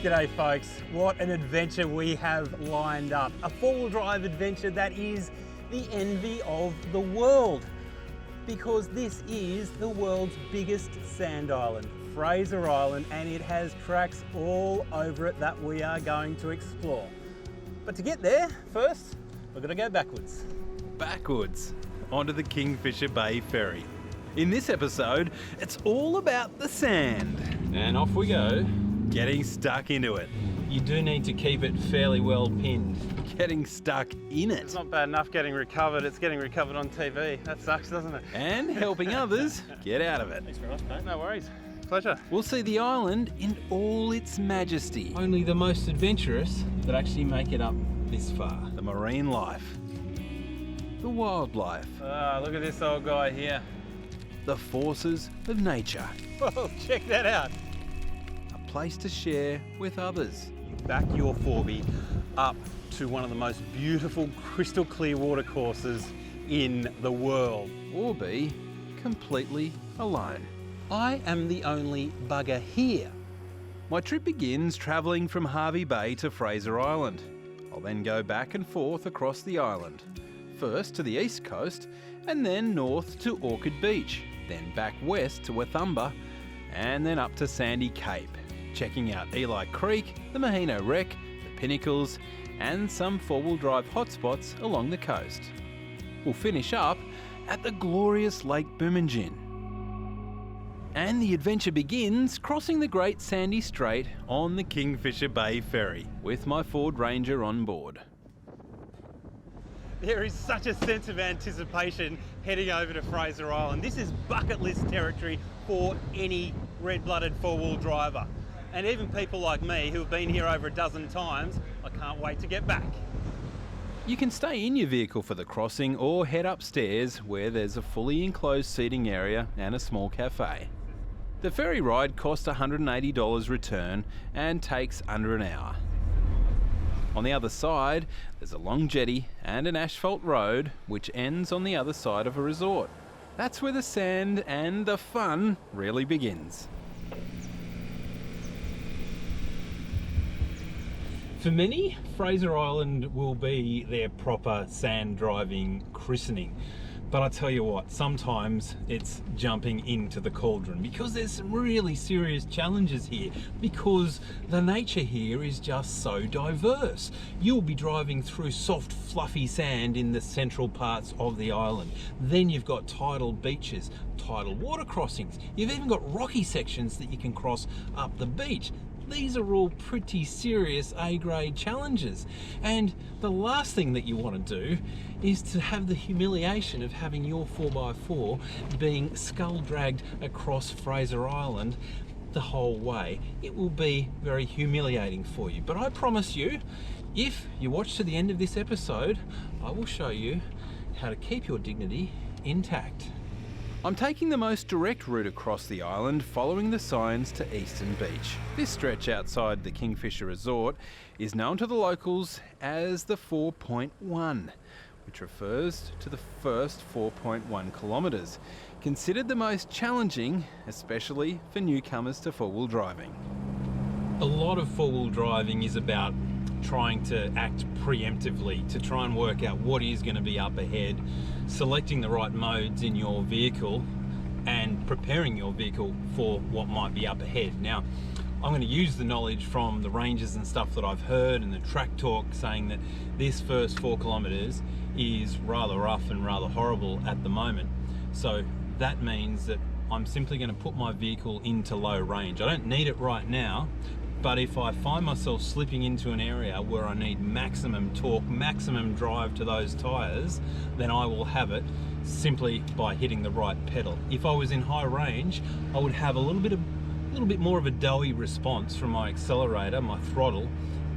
G'day folks, what an adventure we have lined up. A four-wheel drive adventure that is the envy of the world, because this is the world's biggest sand island, Fraser Island, and it has tracks all over it that we are going to explore. But to get there, first, we're going to go backwards. Backwards, onto the Kingfisher Bay Ferry. In this episode, it's all about the sand. And off we go. Getting stuck into it. You do need to keep it fairly well pinned. Getting stuck in it. It's not bad enough getting recovered, it's getting recovered on TV. That sucks, doesn't it? And helping others get out of it. Thanks very much, mate. No worries. Pleasure. We'll see the island in all its majesty. Only the most adventurous that actually make it up this far. The marine life. The wildlife. Ah, look at this old guy here. The forces of nature. Whoa, check that out. A place to share with others. Back your 4B up to one of the most beautiful crystal clear watercourses in the world. Or be completely alone. I am the only bugger here. My trip begins travelling from Hervey Bay to Fraser Island. I'll then go back and forth across the island. First to the east coast, and then north to Orchid Beach, then back west to Wathumba, and then up to Sandy Cape, checking out Eli Creek, the Maheno Wreck, the Pinnacles, and some four-wheel drive hotspots along the coast. We'll finish up at the glorious Lake Boomingin. And the adventure begins crossing the Great Sandy Strait on the Kingfisher Bay Ferry, with my Ford Ranger on board. There is such a sense of anticipation heading over to Fraser Island. This is bucket list territory for any red-blooded four-wheel driver. And even people like me who have been here over a dozen times, I can't wait to get back. You can stay in your vehicle for the crossing or head upstairs where there's a fully enclosed seating area and a small cafe. The ferry ride costs $180 return and takes under an hour. On the other side, there's a long jetty and an asphalt road which ends on the other side of a resort. That's where the sand and the fun really begins. For many, Fraser Island will be their proper sand driving christening. But I tell you what, sometimes it's jumping into the cauldron because there's some really serious challenges here, because the nature here is just so diverse. You'll be driving through soft, fluffy sand in the central parts of the island. Then you've got tidal beaches, tidal water crossings. You've even got rocky sections that you can cross up the beach. These are all pretty serious A-grade challenges. And the last thing that you want to do is to have the humiliation of having your 4x4 being skull dragged across Fraser Island the whole way. It will be very humiliating for you. But I promise you, if you watch to the end of this episode, I will show you how to keep your dignity intact. I'm taking the most direct route across the island, following the signs to Eastern Beach. This stretch outside the Kingfisher Resort is known to the locals as the 4.1, which refers to the first 4.1 kilometres, considered the most challenging, especially for newcomers to four-wheel driving. A lot of four-wheel driving is about trying to act preemptively, to try and work out what is going to be up ahead, selecting the right modes in your vehicle and preparing your vehicle for what might be up ahead. Now, I'm going to use the knowledge from the ranges and stuff that I've heard and the track talk saying that this first 4 kilometres is rather rough and rather horrible at the moment. So that means that I'm simply going to put my vehicle into low range. I don't need it right now, but if I find myself slipping into an area where I need maximum torque, maximum drive to those tyres, then I will have it simply by hitting the right pedal. If I was in high range, I would have a little bit more of a doughy response from my accelerator, my throttle,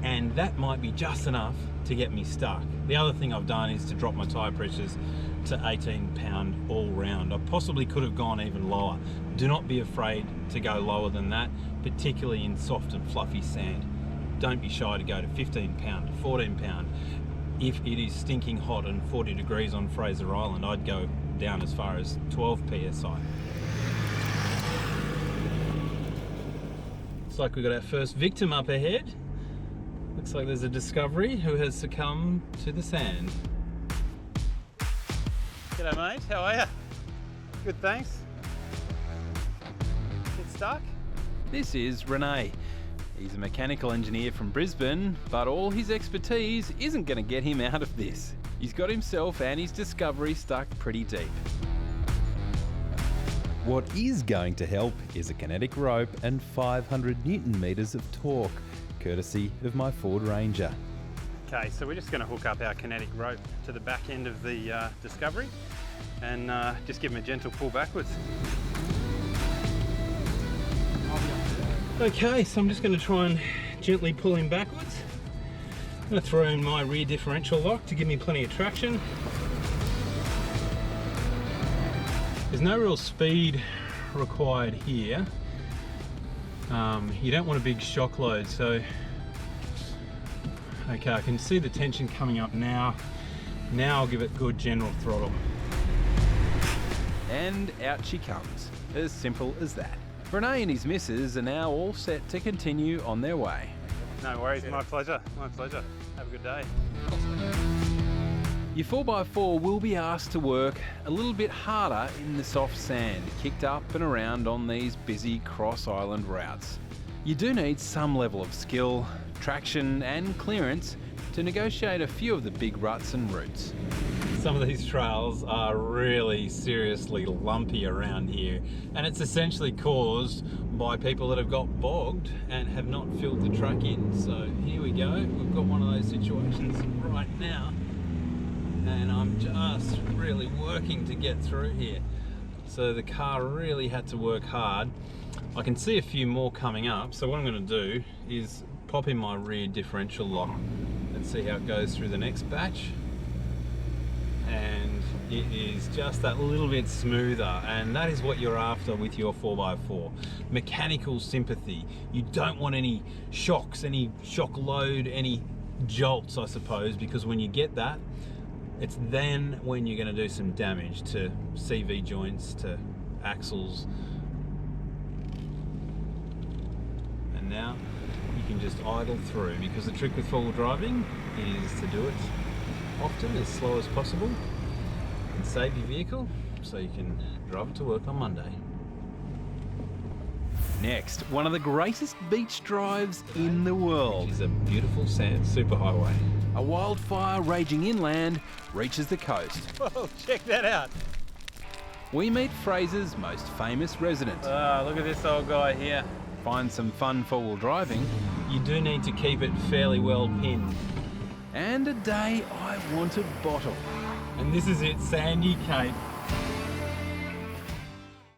and that might be just enough to get me stuck. The other thing I've done is to drop my tyre pressures to 18 pound all round. I possibly could have gone even lower. Do not be afraid to go lower than that, particularly in soft and fluffy sand. Don't be shy to go to 15 pound, to 14 pound. If it is stinking hot and 40 degrees on Fraser Island, I'd go down as far as 12 psi. Looks like we've got our first victim up ahead. Looks like there's a Discovery who has succumbed to the sand. G'day mate, how are you? Good, thanks. Get stuck? This is Renee. He's a mechanical engineer from Brisbane, but all his expertise isn't going to get him out of this. He's got himself and his Discovery stuck pretty deep. What is going to help is a kinetic rope and 500 Newton metres of torque, courtesy of my Ford Ranger. Okay, so we're just going to hook up our kinetic rope to the back end of the Discovery and just give him a gentle pull backwards. Okay, so I'm just going to try and gently pull him backwards. I'm going to throw in my rear differential lock to give me plenty of traction. There's no real speed required here. You don't want a big shock load, so okay, I can see the tension coming up now. Now I'll give it good general throttle. And out she comes. As simple as that. Renee and his missus are now all set to continue on their way. No worries, my pleasure, my pleasure. Have a good day. Your 4x4 will be asked to work a little bit harder in the soft sand, kicked up and around on these busy cross-island routes. You do need some level of skill, traction and clearance to negotiate a few of the big ruts and routes. Some of these trails are really seriously lumpy around here, and it's essentially caused by people that have got bogged and have not filled the truck in. So here we go, we've got one of those situations right now, and I'm just really working to get through here. So the car really had to work hard. I can see a few more coming up, so what I'm going to do is pop in my rear differential lock and see how it goes through the next batch. And it is just that little bit smoother, and that is what you're after with your 4x4. Mechanical sympathy. You don't want any shocks, any shock load, any jolts, I suppose, because when you get that, it's then when you're going to do some damage to CV joints, to axles. And now you can just idle through, because the trick with four-wheel driving is to do it often as slow as possible and save your vehicle so you can drive it to work on Monday. Next, one of the greatest beach drives in the world. Which is a beautiful sand superhighway. A wildfire raging inland reaches the coast. Whoa, check that out. We meet Fraser's most famous resident. Look at this old guy here. Find some fun four-wheel driving. You do need to keep it fairly well pinned. And a day I wanted bottom. And this is it, Sandy Cape.